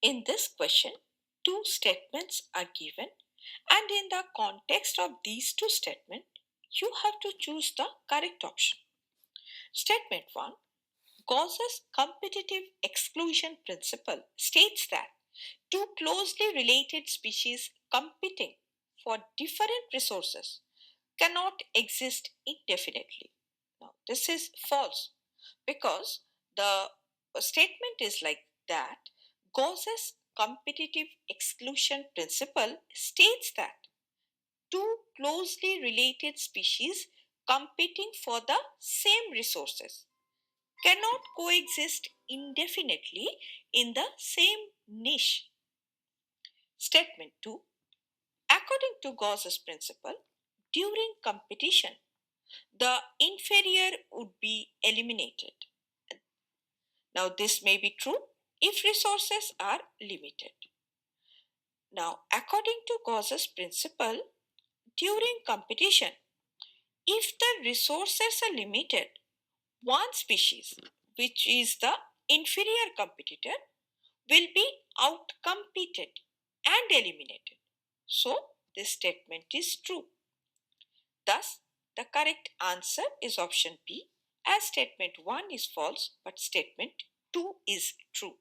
In this question, two statements are given, and in the context of these two statements, you have to choose the correct option. Statement 1. Gauss's competitive exclusion principle states that two closely related species competing for different resources cannot exist indefinitely. Now, this is false because the statement is like that Gauss's competitive exclusion principle states that two closely related species competing for the same resources cannot coexist indefinitely in the same niche. Statement 2. According to Gauss's principle, during competition, the inferior would be eliminated. Now, this may be true if resources are limited. Now, according to Gauss's principle, during competition, if the resources are limited, one species, which is the inferior competitor, will be outcompeted and eliminated. So, this statement is true. Thus, the correct answer is option B, as statement 1 is false but statement 2 is true.